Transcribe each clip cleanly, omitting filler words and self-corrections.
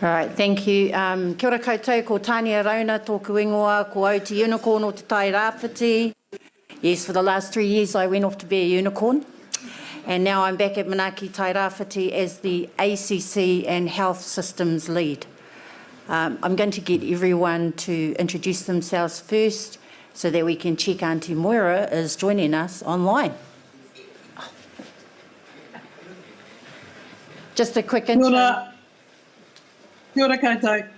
All right, thank you. Kia ora koutou, ko Tania Rauna, tōku ingoa, ko au te unicorn o te Tairāwhiti. Yes, for the last 3 years I went off to be a unicorn. And now I'm back at Manaaki Tairāwhiti as the ACC and Health Systems Lead. I'm going to get everyone to introduce themselves first so that we can check Auntie Moira is joining us online. Just a quick intro. Kia ora koutou.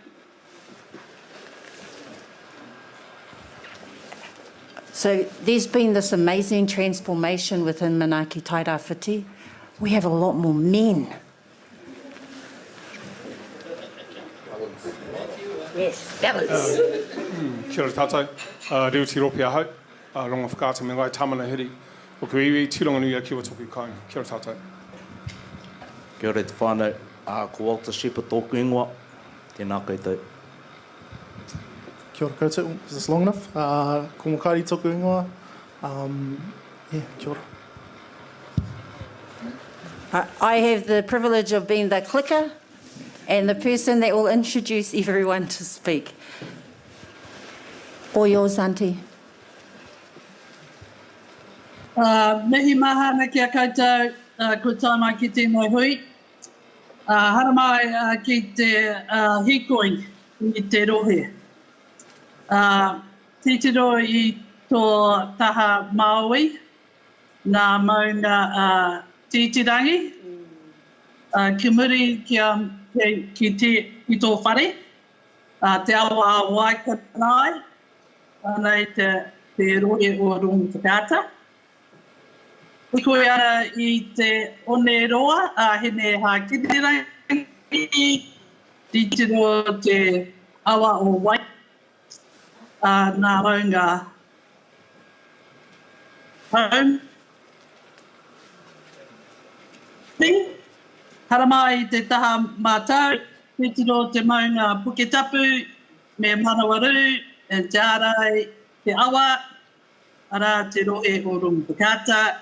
So there's been this amazing transformation within Manaaki Tairāwhiti. We have a lot more men. Yes, balance. Kia ora tātou, reo te ropi ahau, ronga whakaata me ngai tamana hiri, o ku iwi tiranga nui a kiwa toku kai. Kia ora tātou. Kia ora te whānau, ko Walter Shepherd tōku ingoa, tēnā koutou. Kia ora koutou, is this long enough? Ko Mokari tōku ingoa, kia ora. I have the privilege of being the clicker and the person that will introduce everyone to speak. All yours, Auntie. Mihi mahana kia koutou, ko tāmai ki tēnei hui. Haramai ki te hikoi i te rohe. Titiro i tō taha Māui, nā maunga titirangi. Ki muri ki tō whare, te awa Waikanai, anei te rohe o Rongo Whakaata. I koe ara i te one roa, hene ha kitirangi, titiro te awa o Wai, nā maunga home. Haramai te taha mātau, titiro te maunga Puketapu, me Manawaru, e te arai, te awa, ara te rohe o Rongo Whakaata.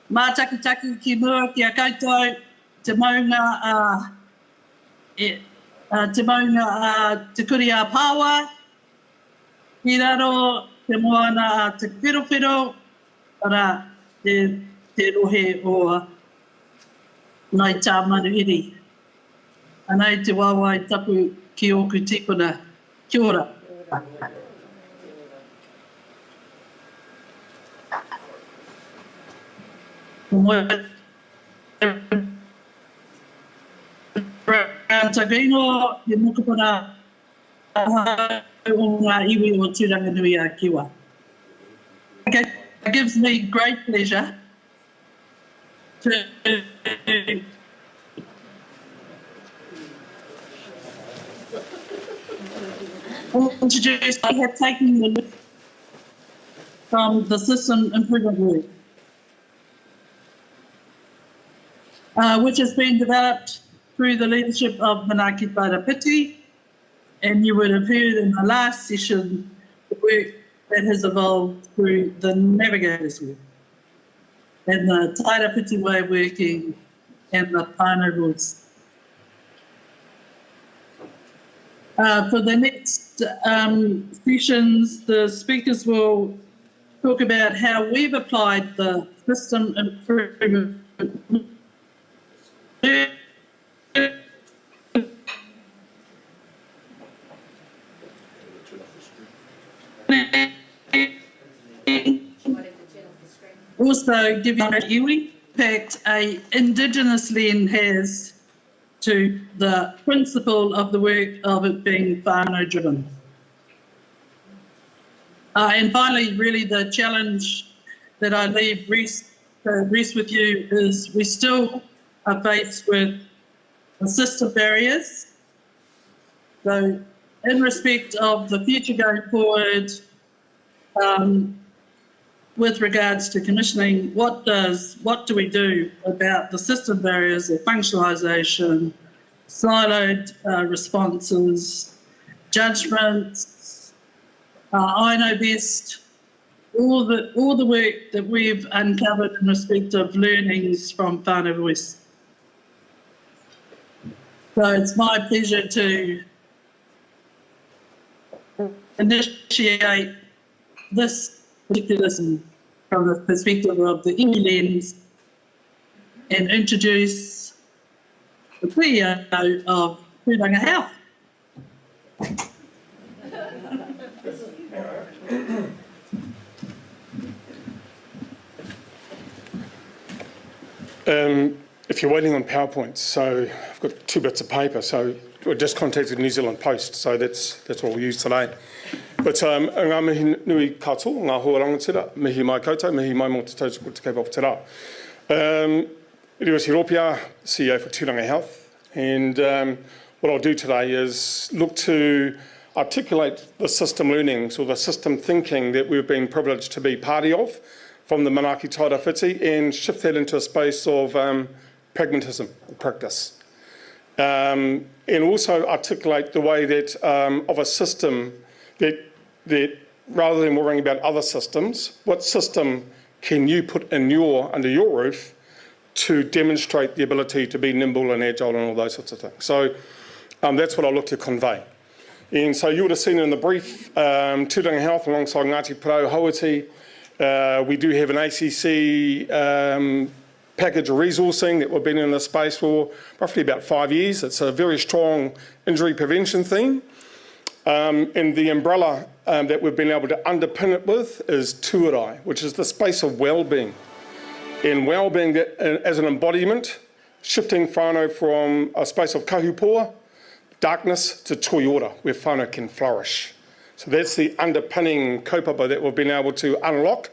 Mā taki ki mua ki a koutou, te maunga te kuri a pāwa, ki raro te moana te whiro, ara te rohe o nai tā manuhiri. Anei te wāwai tapu ki oku tikuna. Kia ora. Tagaino, he mukapuna o ngā iwi o tūranga nui a kiwa. It gives me great pleasure to introduce, I have taken the lead from the system improvement work, which has been developed through the leadership of Manaaki Tairāwhiti, and you would have heard in the last session the work that has evolved through the navigators work, and the Tairāwhiti way of working, and the whānau rules. For the next sessions, the speakers will talk about how we've applied the system improvement also giving iwi impact a Indigenous lens has to the principle of the work of it being whānau driven. And finally, really the challenge that I leave rest with you is we still are faced with system barriers. So in respect of the future going forward, with regards to commissioning, what do we do about the system barriers of functionalisation, siloed responses, judgments, I know best, all the work that we've uncovered in respect of learnings from whānau voice. So it's my pleasure to initiate this particular lesson from the perspective of the Iwi-led and introduce the CEO of Pūranga Health. If you're waiting on PowerPoint, so I've got 2 bits of paper, so we just contacted New Zealand Post, so that's what we'll use today. But ngā mihi nui katoa, ngā hoa rangatira, mihi mai koutou, mihi mai mō te tautoko te Kaupapa te rā. Iwi Tiropia, CEO for Tūranga Health, and what I'll do today is look to articulate the system learnings or the system thinking that we've been privileged to be party of from the Manaaki Tairāwhiti and shift that into a space of pragmatism and practice. And also articulate the way that of a system that rather than worrying about other systems, what system can you put in under your roof to demonstrate the ability to be nimble and agile and all those sorts of things. So that's what I look to convey. And so you would have seen in the brief, Tūranga Health alongside Ngāti Tairāwhiti, we do have an ACC package of resourcing that we've been in this space for roughly about 5 years. It's a very strong injury prevention theme. And the umbrella that we've been able to underpin it with is tuarai, which is the space of well-being. And well-being as an embodiment, shifting whānau from a space of kahupoa, darkness, to toiora, where whānau can flourish. So that's the underpinning kaupapa that we've been able to unlock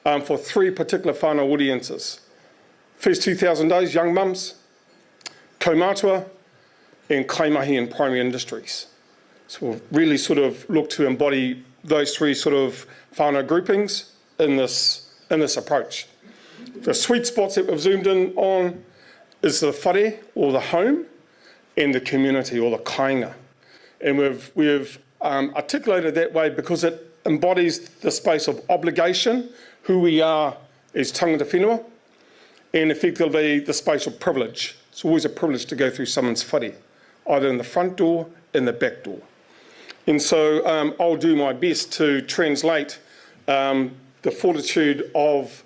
for 3 particular whānau audiences. First 2,000 days, young mums, kaumatua, and kaimahi in primary industries. So we'll really sort of look to embody those 3 sort of whānau groupings in this approach. The sweet spots that we've zoomed in on is the whare, or the home, and the community, or the kāinga. And we've articulated that way because it embodies the space of obligation, who we are as tangata whenua, and effectively the space of privilege. It's always a privilege to go through someone's whare, either in the front door, in the back door. And so I'll do my best to translate the fortitude of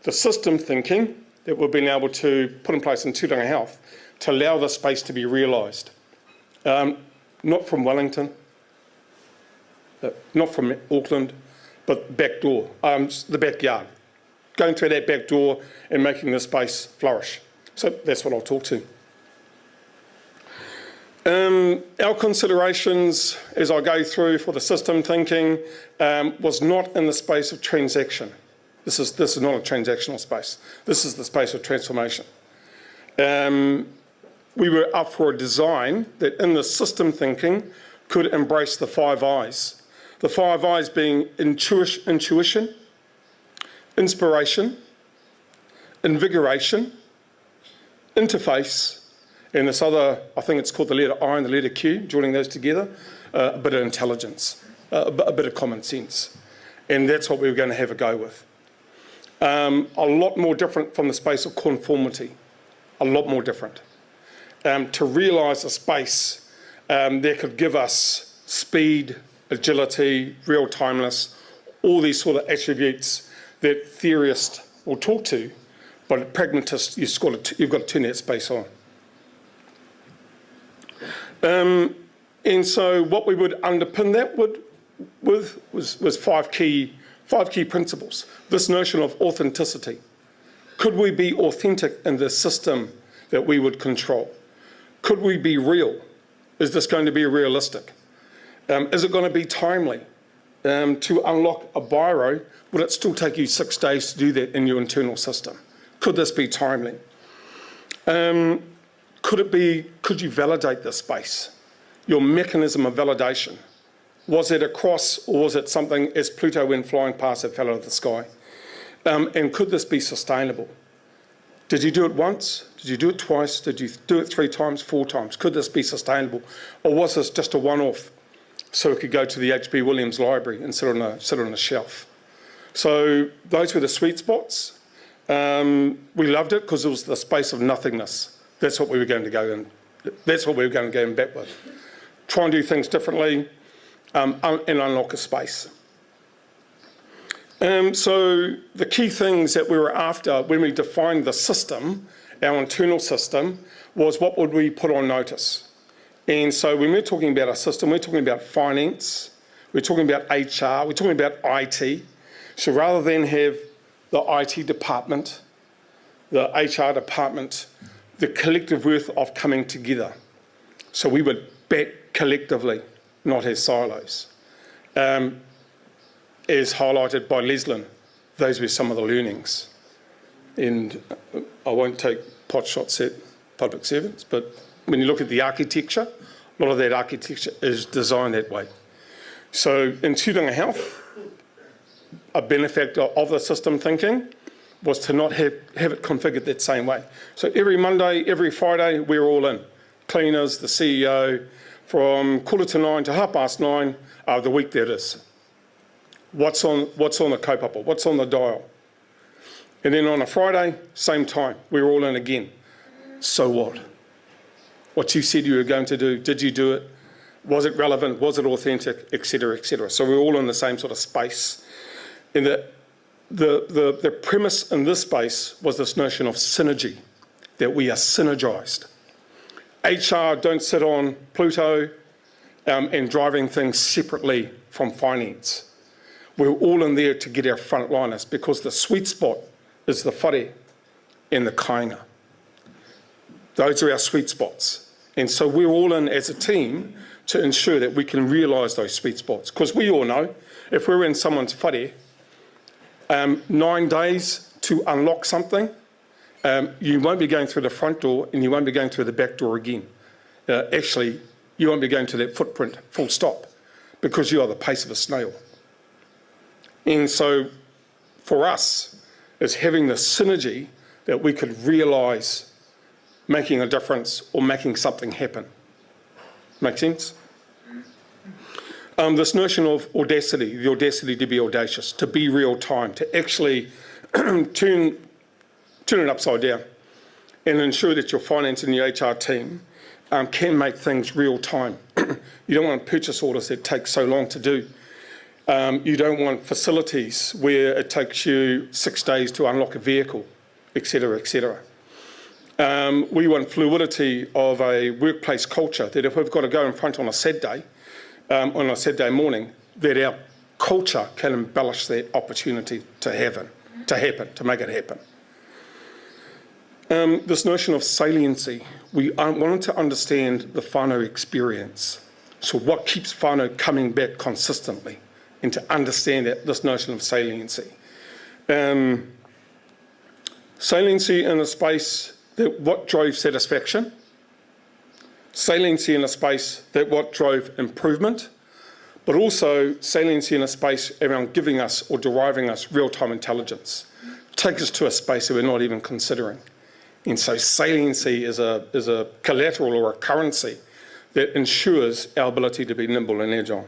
the system thinking that we've been able to put in place in Tūranga Health to allow the space to be realised. Not from Wellington, not from Auckland, but back door, the backyard. Going through that back door and making the space flourish. So that's what I'll talk to. Our considerations as I go through for the system thinking was not in the space of transaction. This is not a transactional space. This is the space of transformation. We were up for a design that in the system thinking could embrace the 5 I's. The 5 I's being intuition, inspiration, invigoration, interface, and this other, I think it's called the letter I and the letter Q, joining those together, a bit of intelligence, a bit of common sense. And that's what we were going to have a go with. A lot more different from the space of conformity, a lot more different. To realise a space that could give us speed, agility, real timeless, all these sort of attributes that theorists will talk to, but pragmatists, you've got to turn that space on. And so what we would underpin that with was 5 key principles. This notion of authenticity. Could we be authentic in the system that we would control? Could we be real? Is this going to be realistic? Is it going to be timely? To unlock a biro, would it still take you 6 days to do that in your internal system? Could this be timely? Could you validate this space? Your mechanism of validation. Was it across, or was it something as Pluto went flying past it fell out of the sky? And could this be sustainable? Did you do it once? Did you do it twice? Did you do it 3 times, 4 times? Could this be sustainable? Or was this just a one-off so it could go to the H.B. Williams Library and sit on a shelf? So those were the sweet spots. We loved it because it was the space of nothingness. That's what we were going to go That's what we're going back with. Try and do things differently and unlock a space. So the key things that we were after when we defined the system, our internal system, was what would we put on notice. And so when we're talking about a system, we're talking about finance, we're talking about HR, we're talking about IT. So rather than have the IT department, the HR department, the collective worth of coming together. So we would back collectively, not as silos. As highlighted by Leslyn, those were some of the learnings. And I won't take pot shots at public servants, but when you look at the architecture, a lot of that architecture is designed that way. So in Tūranga Health, a benefactor of the system thinking was to not have it configured that same way. So every Monday, every Friday, we're all in. Cleaners, the CEO, from 9:15 to 9:30 of the week that is. What's on the Kaupapa? What's on the dial? And then on a Friday, same time, we're all in again. So what? What you said you were going to do, did you do it? Was it relevant? Was it authentic? Et cetera, et cetera. So we're all in the same sort of space. And the premise in this space was this notion of synergy, that we are synergised. HR don't sit on Pluto and driving things separately from finance. We're all in there to get our frontliners because the sweet spot is the whare and the kāinga. Those are our sweet spots. And so we're all in as a team to ensure that we can realise those sweet spots. Because we all know, if we're in someone's whare, 9 days to unlock something, you won't be going through the front door and you won't be going through the back door again. Actually, you won't be going to that footprint, full stop, because you are the pace of a snail. And so for us, it's having the synergy that we could realise making a difference or making something happen. Make sense? This notion of audacity, the audacity to be audacious, to be real time, to actually turn it upside down and ensure that your finance and your HR team can make things real time. You don't want purchase orders that take so long to do. You don't want facilities where it takes you 6 days to unlock a vehicle, et cetera, et cetera. We want fluidity of a workplace culture that if we've got to go in front on a Saturday morning, that our culture can embellish that opportunity to make it happen. This notion of saliency, we wanted to understand the whānau experience. So what keeps whānau coming back consistently, and to understand this notion of saliency. Saliency in a space that what drove satisfaction, saliency in a space that what drove improvement, but also saliency in a space around giving us or deriving us real-time intelligence. Take us to a space that we're not even considering. And so saliency is a collateral or a currency that ensures our ability to be nimble and agile.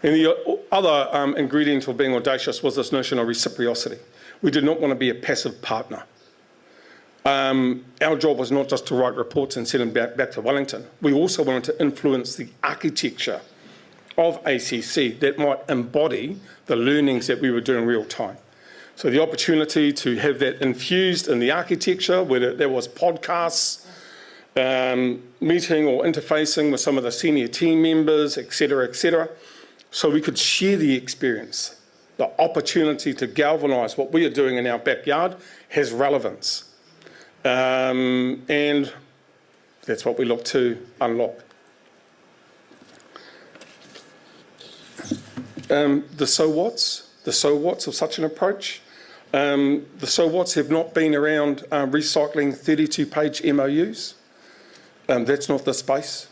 And the other ingredient of being audacious was this notion of reciprocity. We did not want to be a passive partner. Our job was not just to write reports and send them back to Wellington. We also wanted to influence the architecture of ACC that might embody the learnings that we were doing real time. So the opportunity to have that infused in the architecture, whether there was podcasts, meeting or interfacing with some of the senior team members, et cetera, so we could share the experience. The opportunity to galvanise what we are doing in our backyard has relevance. And that's what we look to unlock. The so what's of such an approach. The so what's have not been around recycling 32-page MOUs. That's not the space.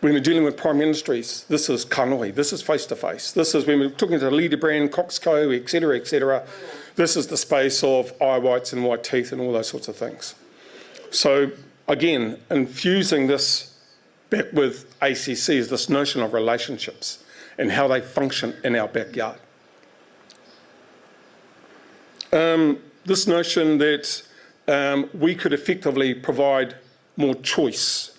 When we're dealing with prime ministries, this is kanoi, this is face-to-face. This is when we're talking to leader brand, Coxco, et cetera, this is the space of eye whites and white teeth and all those sorts of things. So again, infusing this back with ACC is this notion of relationships and how they function in our backyard. This notion that we could effectively provide more choice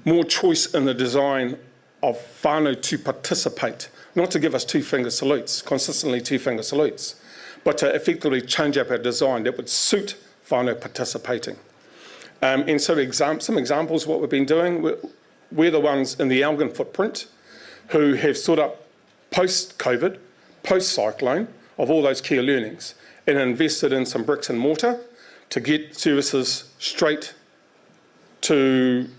in the design of whānau to participate, not to give us two-finger salutes, consistently two-finger salutes, but to effectively change up our design that would suit whānau participating. And so some examples of what we've been doing, we're the ones in the Elgin footprint who have stood up post-COVID, post-cyclone, of all those key learnings and invested in some bricks and mortar to get services straight to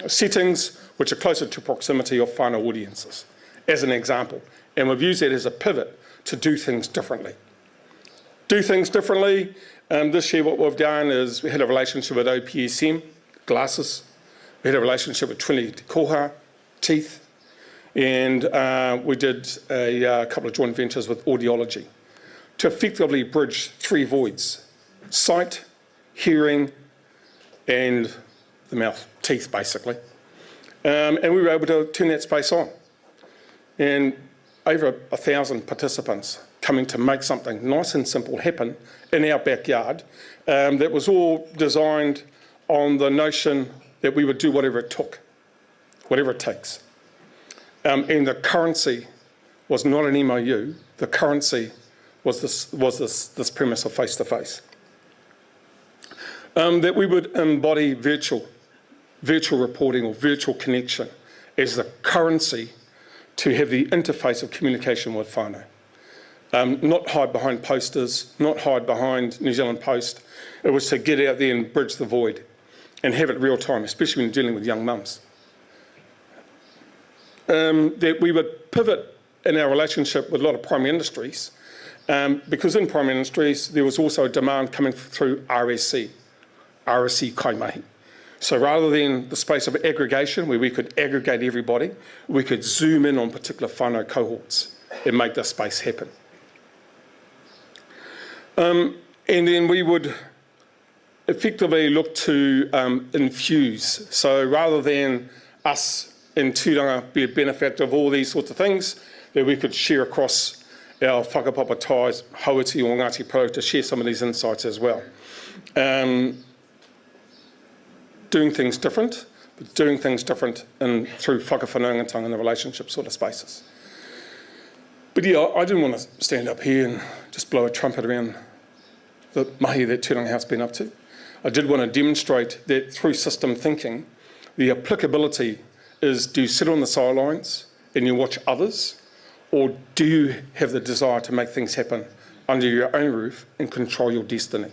settings which are closer to proximity of whānau audiences, as an example. And we've used that as a pivot to do things differently. This year what we've done is we had a relationship with OPSM, glasses. We had a relationship with Trinity Te Koha, teeth. And we did a couple of joint ventures with audiology to effectively bridge three voids: sight, hearing, and the mouth, teeth, basically. And we were able to turn that space on. And over 1,000 participants coming to make something nice and simple happen in our backyard that was all designed on the notion that we would do whatever it took, whatever it takes. And the currency was not an MOU, the currency was this premise of face-to-face. That we would embody virtual reporting or virtual connection as the currency to have the interface of communication with whānau. Not hide behind posters, not hide behind New Zealand Post. It was to get out there and bridge the void and have it real time, especially when dealing with young mums. That we would pivot in our relationship with a lot of primary industries because in primary industries there was also a demand coming through RSC kaimahi. So rather than the space of aggregation where we could aggregate everybody, we could zoom in on particular whānau cohorts and make this space happen. And then we would effectively look to infuse. So rather than us in tūranga be a benefactor of all these sorts of things, that we could share across our whakapapa ties, Hauiti or Ngāti Pro, to share some of these insights as well. Doing things different, but doing things different through whakawhanaungatanga in the relationship sort of spaces. But yeah, I didn't want to stand up here and just blow a trumpet around the mahi that Tūranga House been up to. I did want to demonstrate that through system thinking, the applicability is, do you sit on the sidelines and you watch others, or do you have the desire to make things happen under your own roof and control your destiny?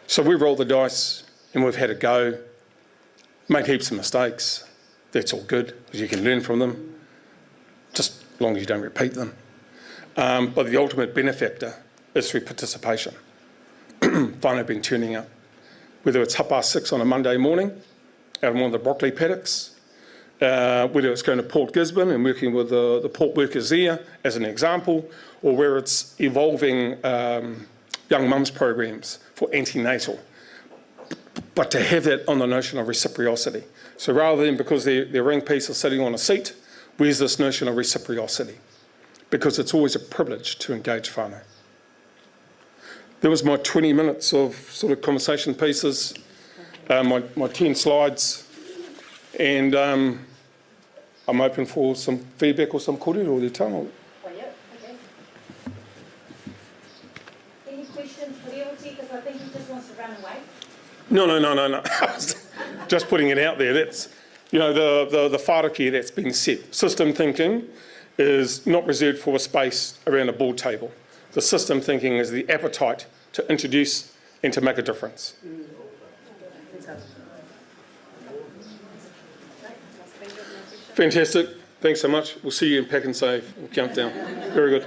So we've rolled the dice and we've had a go, made heaps of mistakes. That's all good because you can learn from them, just as long as you don't repeat them. But the ultimate benefactor is through participation. Whānau been turning up, whether it's 6:30 on a Monday morning out of one of the broccoli paddocks, whether it's going to Port Gisborne and working with the port workers there as an example, or where it's evolving young mums programs for antenatal. But to have that on the notion of reciprocity. So rather than because their ring piece is sitting on a seat, where's this notion of reciprocity? Because it's always a privilege to engage whānau. That was my 20 minutes of sort of conversation pieces, my 10 slides, and I'm open for some feedback or some kōrero or te tano. Any questions for Rewati? Because I think he just wants to run away. No. Just putting it out there. That's, the whāraki that's been set. System thinking is not reserved for a space around a board table. The system thinking is the appetite to introduce and to make a difference. Fantastic. Thanks so much. We'll see you in Pack and Save. We'll count down. Very good.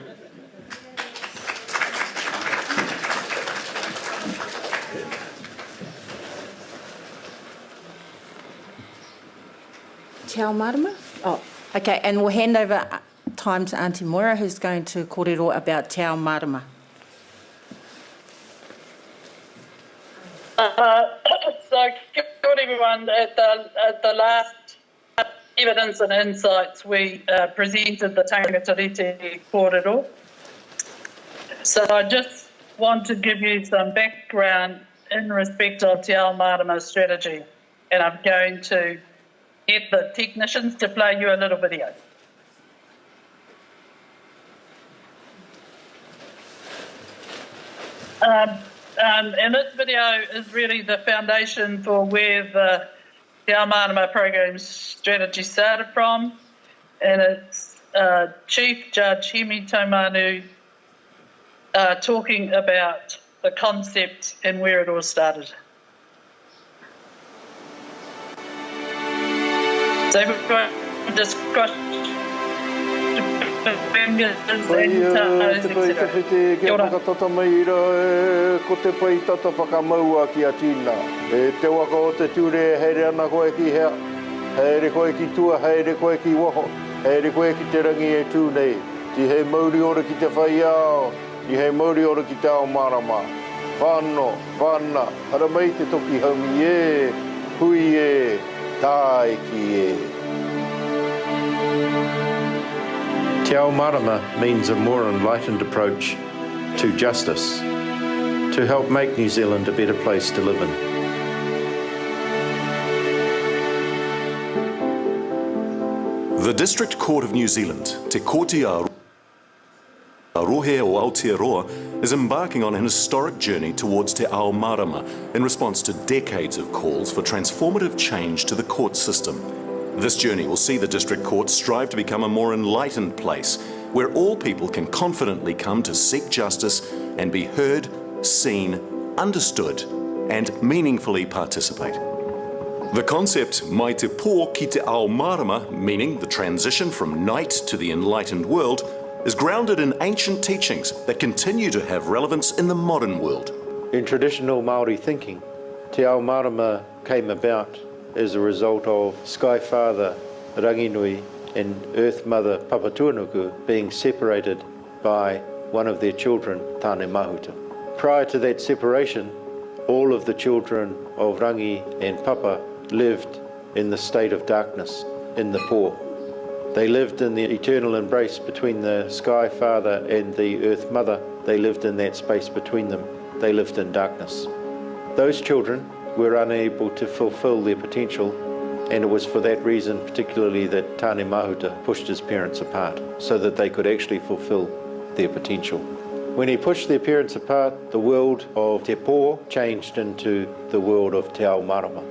Te ao marama? Oh, okay, and we'll hand over time to Auntie Moira, who's going to kōrero about te ao marama. So, good everyone. At the last Evidence and Insights, we presented the Tangata Rete kōrero. So I just want to give you some background in respect of Te Ao Marama strategy, and I'm going to get the technicians to play you a little video. And this video is really the foundation for where the Te Ao Marama program strategy started from, and it's Chief Judge Hemi Taumanu talking about the concept and where it all started. So everyone just cross the fingers and toes, etc. Kia ora. Tata mai ira ko te pai tata whakamaua ki a tīna. E te waka o te ture heire ana koe ki hea, heire koe ki tua, heire koe ki woho, heire koe ki te rangi e tū nei. Ti hei mauri ora ki te whai ao, ti hei mauri ora ki te ao marama. Whāno, whāna, hara mai te toki haumi e, hui e, tāe ki e. Te Ao Marama means a more enlightened approach to justice, to help make New Zealand a better place to live in. The District Court of New Zealand, Te Kaupapa Rohe o Aotearoa, is embarking on an historic journey towards Te Ao Marama in response to decades of calls for transformative change to the court system. This journey will see the District Court strive to become a more enlightened place where all people can confidently come to seek justice and be heard, seen, understood and meaningfully participate. The concept Mai te pō ki te ao marama, meaning the transition from night to the enlightened world, is grounded in ancient teachings that continue to have relevance in the modern world. In traditional Māori thinking, Te Ao Marama came about as a result of Sky Father Ranginui and Earth Mother Papatuanuku being separated by one of their children, Tāne Mahuta. Prior to that separation, all of the children of Rangi and Papa lived in the state of darkness, in the pō. They lived in the eternal embrace between the Sky Father and the Earth Mother. They lived in that space between them. They lived in darkness. Those children were unable to fulfill their potential, and it was for that reason particularly that Tāne Mahuta pushed his parents apart so that they could actually fulfill their potential. When he pushed their parents apart, the world of Te Pō changed into the world of Te Ao Marama.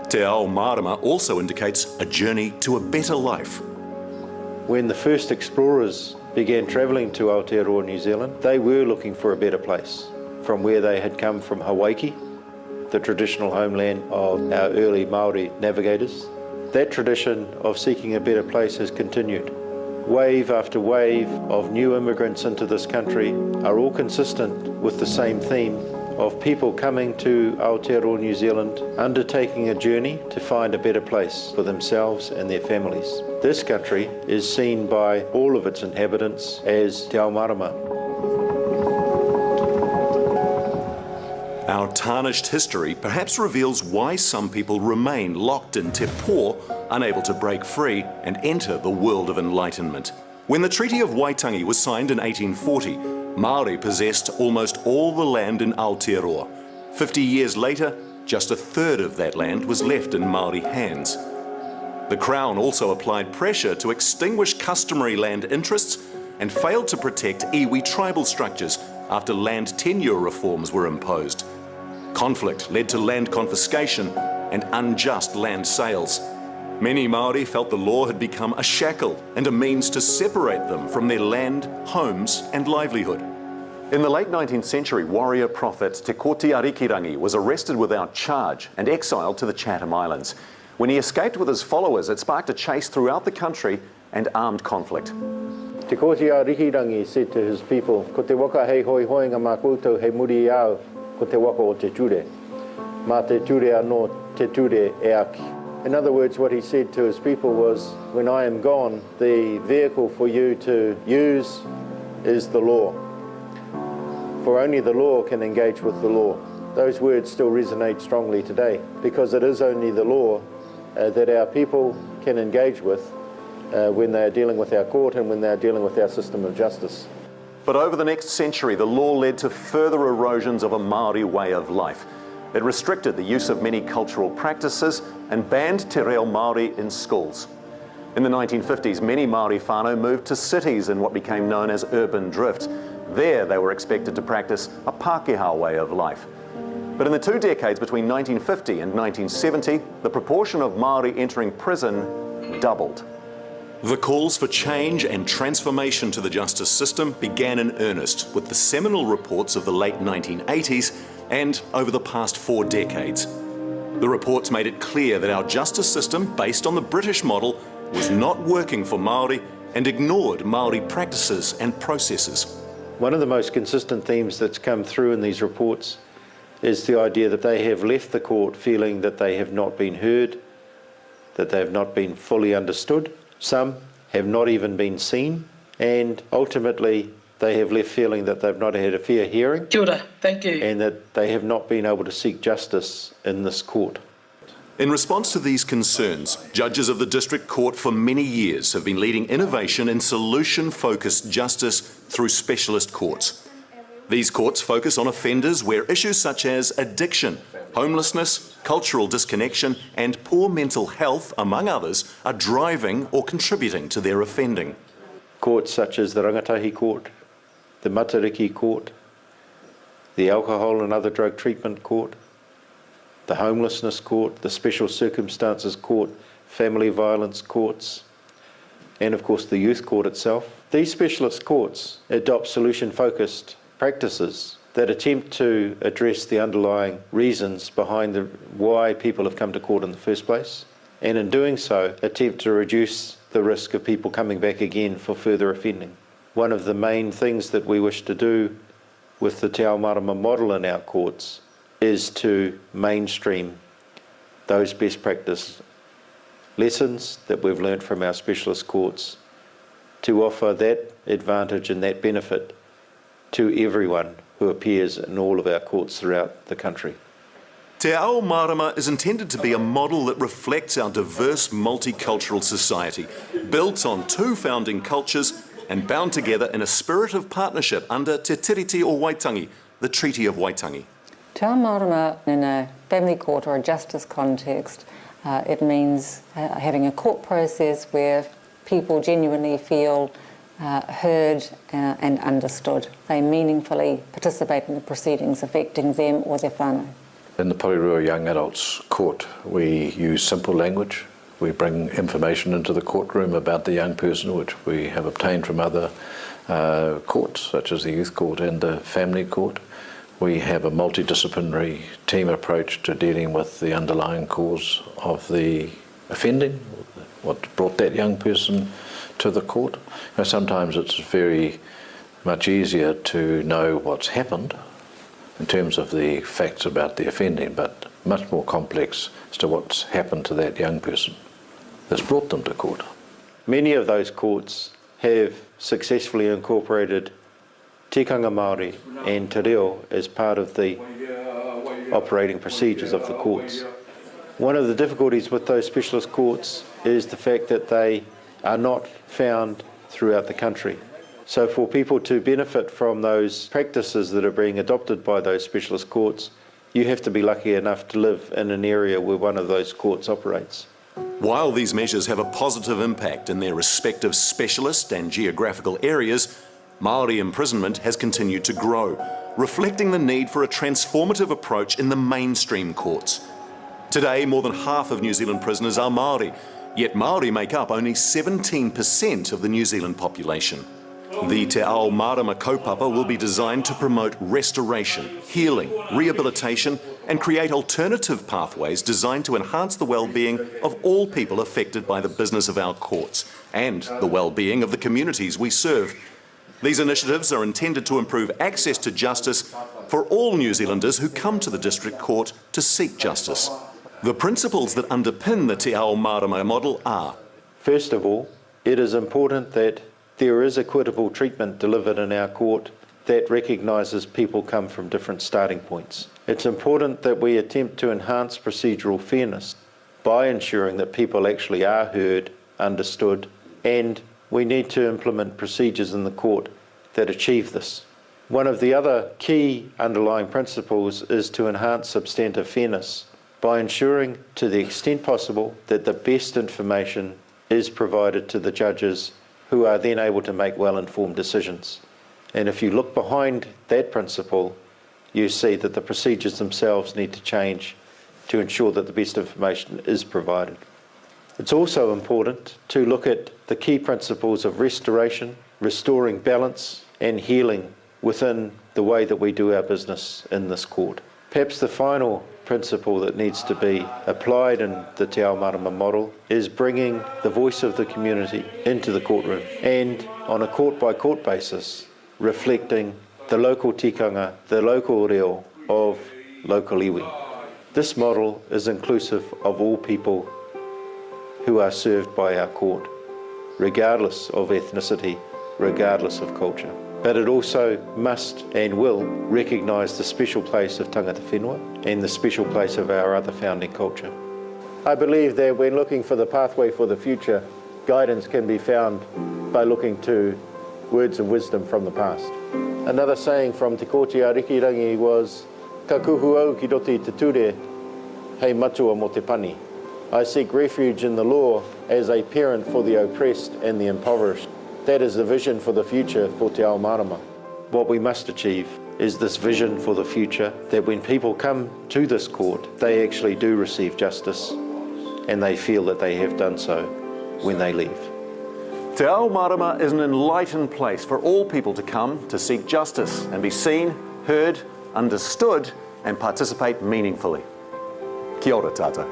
Te Ao Marama also indicates a journey to a better life. When the first explorers began travelling to Aotearoa, New Zealand, they were looking for a better place from where they had come from Hawaii, the traditional homeland of our early Māori navigators. That tradition of seeking a better place has continued. Wave after wave of new immigrants into this country are all consistent with the same theme of people coming to Aotearoa, New Zealand, undertaking a journey to find a better place for themselves and their families. This country is seen by all of its inhabitants as Te Ao Marama. Our tarnished history perhaps reveals why some people remain locked in Te Pō, unable to break free and enter the world of enlightenment. When the Treaty of Waitangi was signed in 1840, Māori possessed almost all the land in Aotearoa. 50 years later, just a third of that land was left in Māori hands. The Crown also applied pressure to extinguish customary land interests and failed to protect iwi tribal structures after land tenure reforms were imposed. Conflict led to land confiscation and unjust land sales. Many Māori felt the law had become a shackle and a means to separate them from their land, homes and livelihood. In the late 19th century, warrior prophet Te Kotiarikirangi was arrested without charge and exiled to the Chatham Islands. When he escaped with his followers, it sparked a chase throughout the country and armed conflict. Te Kotiarikirangi said to his people, "Ko te waka hei hoi hoinga mā koutou he muri au, ko te waka o te ture. Mā te ture anō te ture e aki." In other words, what he said to his people was, when I am gone, the vehicle for you to use is the law. For only the law can engage with the law. Those words still resonate strongly today, because it is only the law that our people can engage with when they are dealing with our court and when they are dealing with our system of justice. But over the next century, the law led to further erosions of a Māori way of life. It restricted the use of many cultural practices and banned te reo Māori in schools. In the 1950s, many Māori whānau moved to cities in what became known as urban drift. There, they were expected to practice a Pākehā way of life. But in the 2 decades between 1950 and 1970, the proportion of Māori entering prison doubled. The calls for change and transformation to the justice system began in earnest with the seminal reports of the late 1980s and over the past 4 decades. The reports made it clear that our justice system, based on the British model, was not working for Māori and ignored Māori practices and processes. One of the most consistent themes that's come through in these reports is the idea that they have left the court feeling that they have not been heard, that they have not been fully understood. Some have not even been seen, and ultimately they have left feeling that they've not had a fair hearing. Kia ora, thank you. And that they have not been able to seek justice in this court. In response to these concerns, judges of the District Court for many years have been leading innovation in solution-focused justice through specialist courts. These courts focus on offenders where issues such as addiction, homelessness, cultural disconnection and poor mental health, among others, are driving or contributing to their offending. Courts such as the Rangatahi Court, the Matariki Court, the Alcohol and Other Drug Treatment Court, the Homelessness Court, the Special Circumstances Court, Family Violence Courts, and of course the Youth Court itself. These specialist courts adopt solution-focused practices that attempt to address the underlying reasons behind why people have come to court in the first place, and in doing so attempt to reduce the risk of people coming back again for further offending. One of the main things that we wish to do with the Te Ao Marama model in our courts is to mainstream those best practice lessons that we've learnt from our specialist courts to offer that advantage and that benefit to everyone who appears in all of our courts throughout the country. Te Ao Marama is intended to be a model that reflects our diverse multicultural society, built on 2 founding cultures and bound together in a spirit of partnership under Te Tiriti o Waitangi, the Treaty of Waitangi. Te Ao Marama in a family court or a justice context, it means having a court process where people genuinely feel heard and understood. They meaningfully participate in the proceedings affecting them or their whānau. In the Porirua Young Adults Court, we use simple language. We bring information into the courtroom about the young person, which we have obtained from other courts, such as the Youth Court and the Family Court. We have a multidisciplinary team approach to dealing with the underlying cause of the offending, what brought that young person to the court. Sometimes it's very much easier to know what's happened in terms of the facts about the offending, but much more complex as to what's happened to that young person that's brought them to court. Many of those courts have successfully incorporated tikanga Māori and te reo as part of the operating procedures of the courts. One of the difficulties with those specialist courts is the fact that they are not found throughout the country. So for people to benefit from those practices that are being adopted by those specialist courts, you have to be lucky enough to live in an area where one of those courts operates. While these measures have a positive impact in their respective specialist and geographical areas, Māori imprisonment has continued to grow, reflecting the need for a transformative approach in the mainstream courts. Today, more than half of New Zealand prisoners are Māori, yet Māori make up only 17% of the New Zealand population. The Te Ao Marama Kaupapa will be designed to promote restoration, healing, rehabilitation and create alternative pathways designed to enhance the well-being of all people affected by the business of our courts and the well-being of the communities we serve. These initiatives are intended to improve access to justice for all New Zealanders who come to the District Court to seek justice. The principles that underpin the Te Ao Marama model are: first of all, it is important that there is equitable treatment delivered in our court that recognises people come from different starting points. It's important that we attempt to enhance procedural fairness by ensuring that people actually are heard, understood, and we need to implement procedures in the court that achieve this. One of the other key underlying principles is to enhance substantive fairness by ensuring to the extent possible that the best information is provided to the judges, who are then able to make well-informed decisions. And if you look behind that principle, you see that the procedures themselves need to change to ensure that the best information is provided. It's also important to look at the key principles of restoration, restoring balance and healing within the way that we do our business in this court. Perhaps the final principle that needs to be applied in the Te Ao Marama model is bringing the voice of the community into the courtroom, and on a court-by-court basis, reflecting the local tikanga, the local reo of local iwi. This model is inclusive of all people who are served by our court, regardless of ethnicity, regardless of culture. But it also must and will recognise the special place of tangata whenua and the special place of our other founding culture. I believe that when looking for the pathway for the future, guidance can be found by looking to words of wisdom from the past. Another saying from Te Kōti Arikirangi was, "Ka kuhu au ki roti te ture, hei matua mo te pani." I seek refuge in the law as a parent for the oppressed and the impoverished. That is the vision for the future for Te Ao Marama. What we must achieve is this vision for the future, that when people come to this court, they actually do receive justice and they feel that they have done so when they leave. Te Ao Marama is an enlightened place for all people to come to seek justice and be seen, heard, understood and participate meaningfully. Kia ora tātou.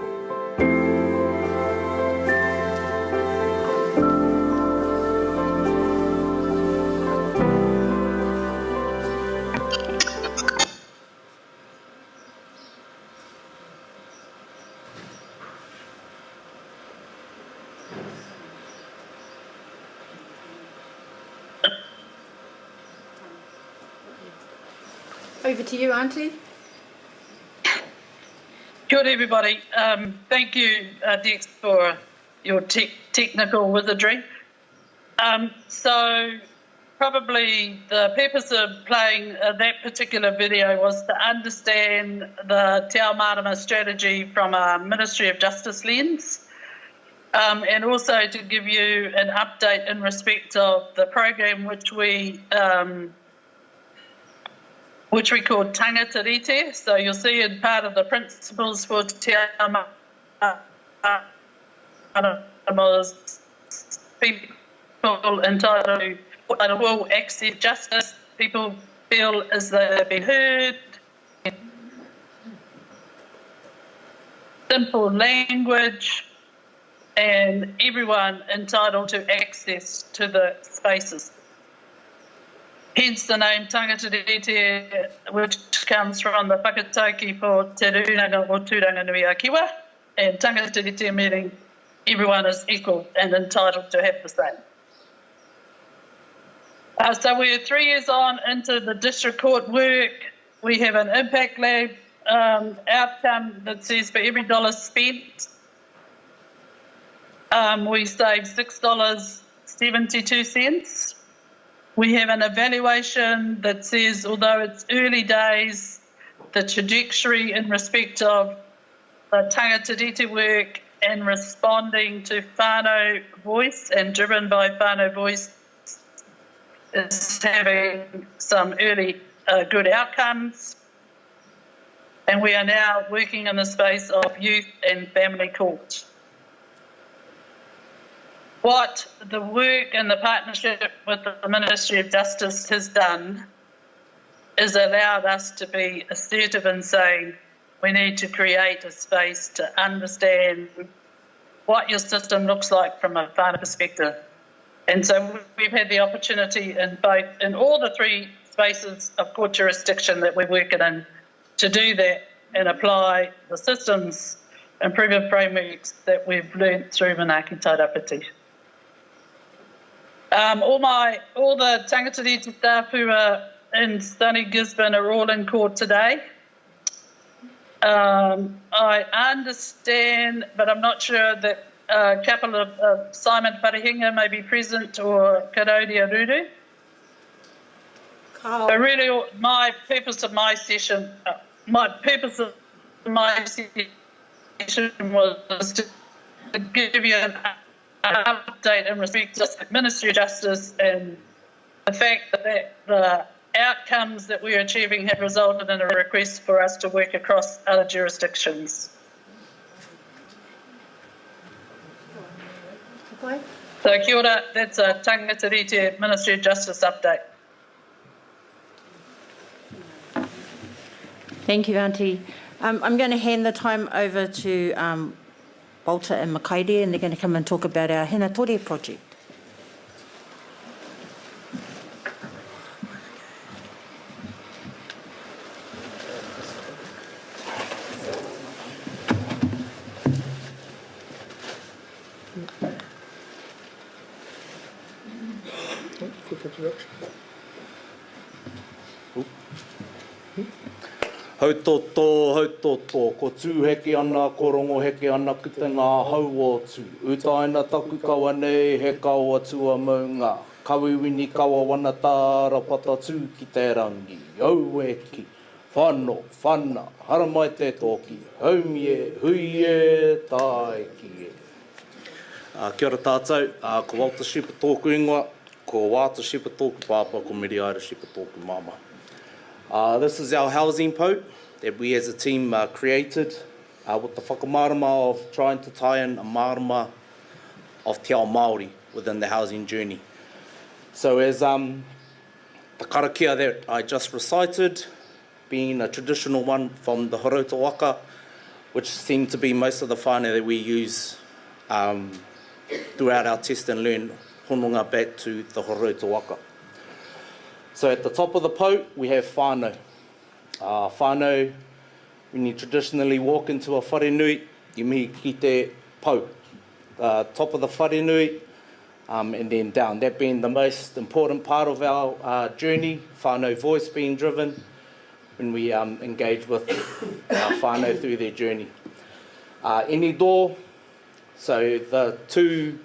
Over to you, Auntie. Kia ora, everybody. Thank you, Dex, for your technical wizardry. So probably the purpose of playing that particular video was to understand the Te Ao Marama strategy from a Ministry of Justice lens, and also to give you an update in respect of the program which we called Tangata Rite. So you'll see in part of the principles for Te Ao Marama, people entitled to will access justice, people feel as though they've been heard, simple language, and everyone entitled to access to the spaces. Hence the name Tangata Rite, which comes from the whakataukī for Te Rūnanga o Tūranga Nui a Kiwa, and Tangata Rite meaning everyone is equal and entitled to have the same. So we're 3 years on into the district court work. We have an impact lab outcome that says for every dollar spent, we save $6.72. We have an evaluation that says, although it's early days, the trajectory in respect of the Tangata Rite work and responding to whānau voice and driven by whānau voice is having some early good outcomes. And we are now working in the space of youth and family court. What the work and the partnership with the Ministry of Justice has done is allowed us to be assertive in saying we need to create a space to understand what your system looks like from a whānau perspective. And so we've had the opportunity in all the three spaces of court jurisdiction that we're working in to do that and apply the systems improvement frameworks that we've learned through Manaaki Tairāwhiti. All the Tangata Rite staff who are in sunny Gisborne are all in court today. I understand, but I'm not sure that a couple of Simon Wharehinga may be present or Karodia Ruru. So really, my purpose of my session was to give you an update in respect to Ministry of Justice and the fact that the outcomes that we're achieving have resulted in a request for us to work across other jurisdictions. So kia ora, that's a Tangata Rite Ministry of Justice update. Thank you, Auntie. I'm going to hand the time over to Walter and Makaire, and they're going to come and talk about our Hinatore project. Hautoto, ko tū heke ana, ko rongo heke ana ki te ngā hau o tū. Utaina taku kawa nei, he kaua tua maunga. Kawiwini kawa wana tāra pata tū ki te rangi. Au e ki, whano, whana, haramai te tōki. Haumie, huie, tai ki e. Kia ora tātou, ko Walter Shepherd tōku ingoa, ko Wāta Shepherd tōku pāpā, ko Miriaira Shepherd tōku mama. This is our housing po that we as a team created with the whakamārama of trying to tie in a marama of te ao Māori within the housing journey. So as the karakia that I just recited, being a traditional one from the Horota Waka, which seem to be most of the whānau that we use throughout our test and learn hononga back to the Horota Waka. So at the top of the po, we have whānau. Whānau, when you traditionally walk into a wharenui, you mihi ki te po. Top of the wharenui, and then down. That being the most important part of our journey, whānau voice being driven when we engage with our whānau through their journey. Any door, so the two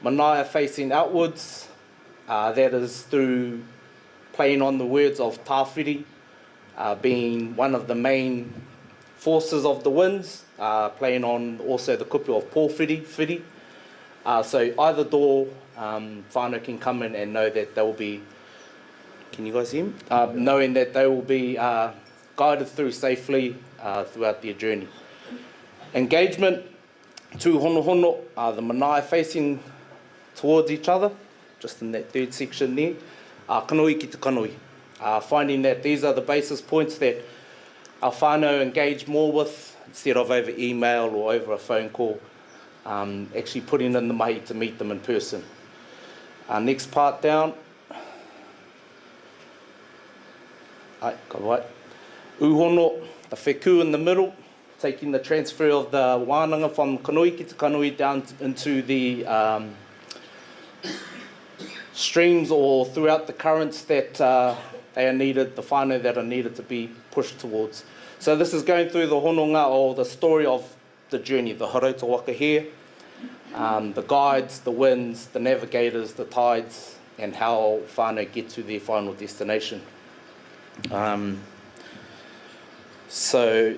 manaia facing outwards, that is through playing on the words of tāwhiti, being one of the main forces of the winds, playing on also the kupu of pōwhiri, whiri. So either door, whānau can come in and know that they will be, can you guys hear me? Knowing that they will be guided through safely throughout their journey. Engagement, tū hono hono, the manaia facing towards each other, just in that third section there. Kanoi ki te kanoi. Finding that these are the basis points that our whānau engage more with instead of over email or over a phone call, actually putting in the mahi to meet them in person. Next part down. Ai, ka wai. Uhono, the wheku in the middle, taking the transfer of the wānanga from kanoi ki te kanoi down into the streams or throughout the currents that they are needed, the whānau that are needed to be pushed towards. So this is going through the hononga or the story of the journey, the Horota Waka here, the guides, the winds, the navigators, the tides, and how whānau get to their final destination. So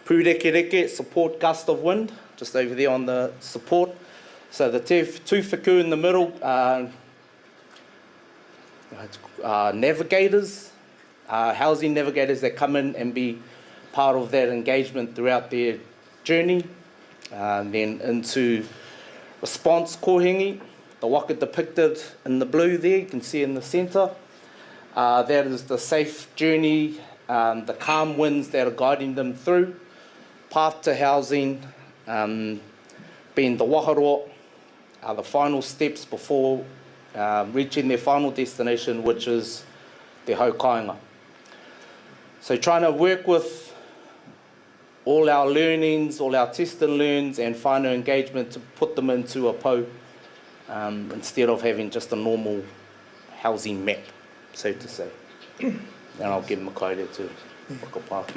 pūreke reke, support gust of wind, just over there on the support. So the two wheku in the middle, navigators, housing navigators that come in and be part of that engagement throughout their journey. Then into response kohingi, the waka depicted in the blue there, you can see in the centre. That is the safe journey, the calm winds that are guiding them through. Path to housing, being the waharoa, the final steps before reaching their final destination, which is te haukainga. So trying to work with all our learnings, all our test and learns and whānau engagement to put them into a po instead of having just a normal housing map, so to say. And I'll give Makaire to Kaupapa.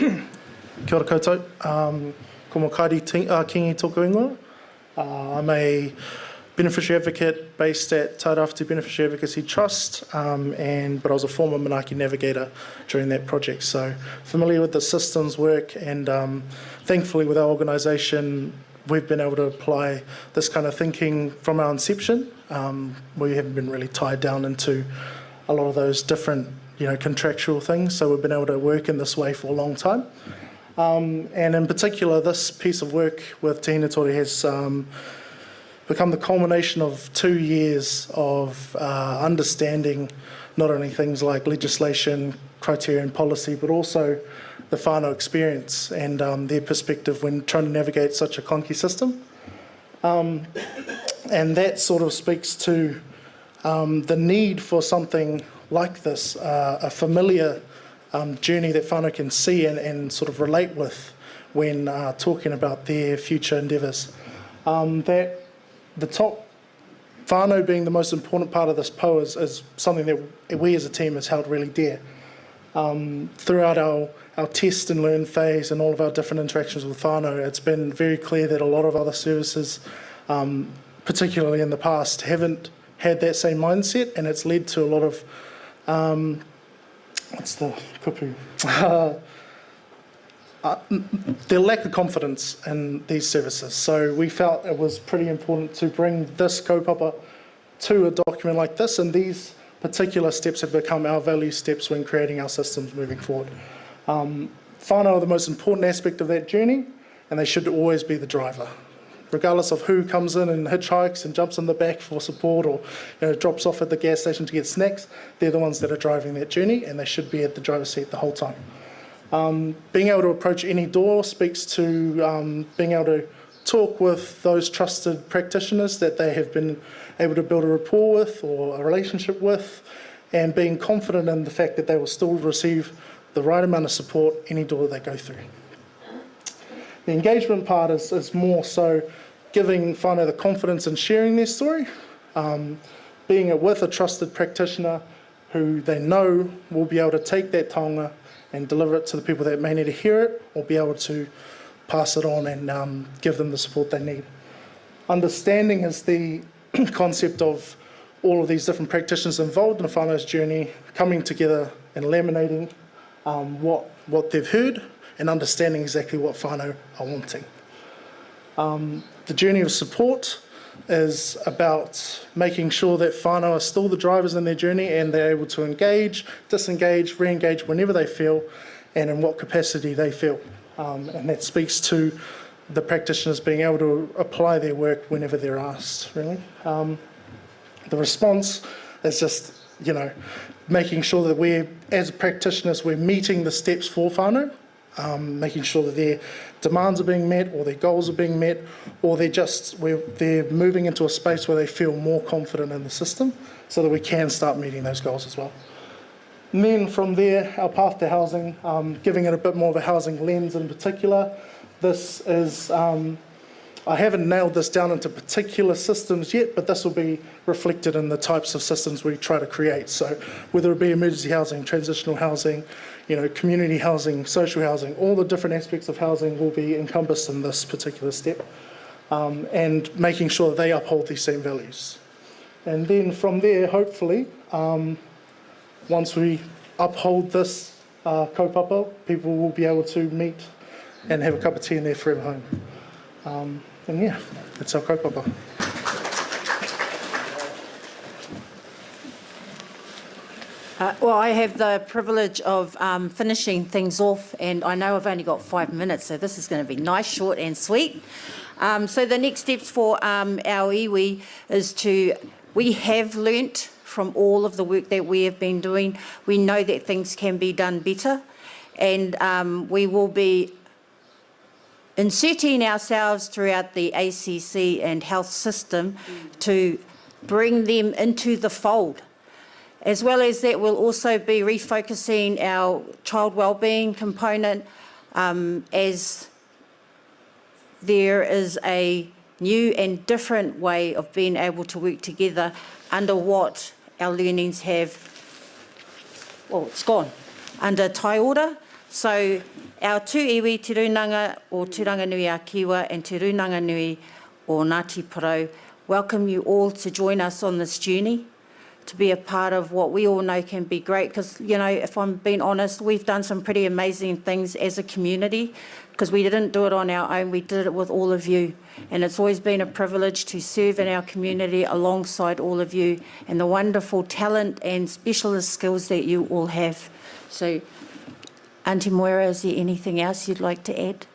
Kia ora koutou. Ko Makaire Kingi tōku ingoa. I'm a beneficiary advocate based at Tairāwhiti Beneficiary Advocacy Trust, but I was a former Manaaki navigator during that project. So familiar with the systems work, and thankfully with our organisation, we've been able to apply this kind of thinking from our inception. We haven't been really tied down into a lot of those different, contractual things. So we've been able to work in this way for a long time. And in particular, this piece of work with Te Hina has become the culmination of 2 years of understanding not only things like legislation, criteria and policy, but also the whānau experience and their perspective when trying to navigate such a clunky system. And that sort of speaks to the need for something like this, a familiar journey that whānau can see and sort of relate with when talking about their future endeavours. That the top whānau being the most important part of this PO is something that we as a team has held really dear. Throughout our test and learn phase and all of our different interactions with whānau, it's been very clear that a lot of other services, particularly in the past, haven't had that same mindset, and it's led to a lot of, what's the kupu? Their lack of confidence in these services. So we felt it was pretty important to bring this kaupapa to a document like this, and these particular steps have become our value steps when creating our systems moving forward. Whānau are the most important aspect of that journey, and they should always be the driver. Regardless of who comes in and hitchhikes and jumps in the back for support or drops off at the gas station to get snacks, they're the ones that are driving that journey, and they should be at the driver's seat the whole time. Being able to approach any door speaks to being able to talk with those trusted practitioners that they have been able to build a rapport with or a relationship with, and being confident in the fact that they will still receive the right amount of support any door they go through. The engagement part is more so giving whānau the confidence in sharing their story, being with a trusted practitioner who they know will be able to take that taonga and deliver it to the people that may need to hear it, or be able to pass it on and give them the support they need. Understanding is the concept of all of these different practitioners involved in a whānau's journey, coming together and laminating what they've heard and understanding exactly what whānau are wanting. The journey of support is about making sure that whānau are still the drivers in their journey, and they're able to engage, disengage, re-engage whenever they feel and in what capacity they feel. And that speaks to the practitioners being able to apply their work whenever they're asked, really. The response is just, making sure that we're, as practitioners, we're meeting the steps for whānau, making sure that their demands are being met or their goals are being met, or they're moving into a space where they feel more confident in the system so that we can start meeting those goals as well. And then from there, our path to housing, giving it a bit more of a housing lens in particular. This is, I haven't nailed this down into particular systems yet, but this will be reflected in the types of systems we try to create. So whether it be emergency housing, transitional housing, community housing, social housing, all the different aspects of housing will be encompassed in this particular step, and making sure that they uphold these same values. And then from there, hopefully, once we uphold this kaupapa, people will be able to meet and have a cup of tea in their forever home. And yeah, that's our kaupapa. Well, I have the privilege of finishing things off, and I know I've only got 5 minutes, so this is going to be nice, short and sweet. So the next steps for our iwi is we have learnt from all of the work that we have been doing. We know that things can be done better, and we will be inserting ourselves throughout the ACC and health system to bring them into the fold. As well as that, we'll also be refocusing our child wellbeing component as there is a new and different way of being able to work together under what our learnings have, well, it's gone, under Tai Ora. So our two iwi, Te Runanga o Turanganui a Kiwa and Te Runanga Nui o Ngāti Porou, welcome you all to join us on this journey, to be a part of what we all know can be great. Because, you know, if I'm being honest, we've done some pretty amazing things as a community, because we didn't do it on our own, we did it with all of you. And it's always been a privilege to serve in our community alongside all of you and the wonderful talent and specialist skills that you all have. So, Auntie Moira, is there anything else you'd like to add?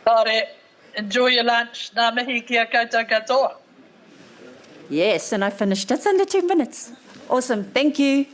Tare, enjoy your lunch. Nā mihi kia koutou katoa. Yes, and I finished just under 2 minutes. Awesome, thank you.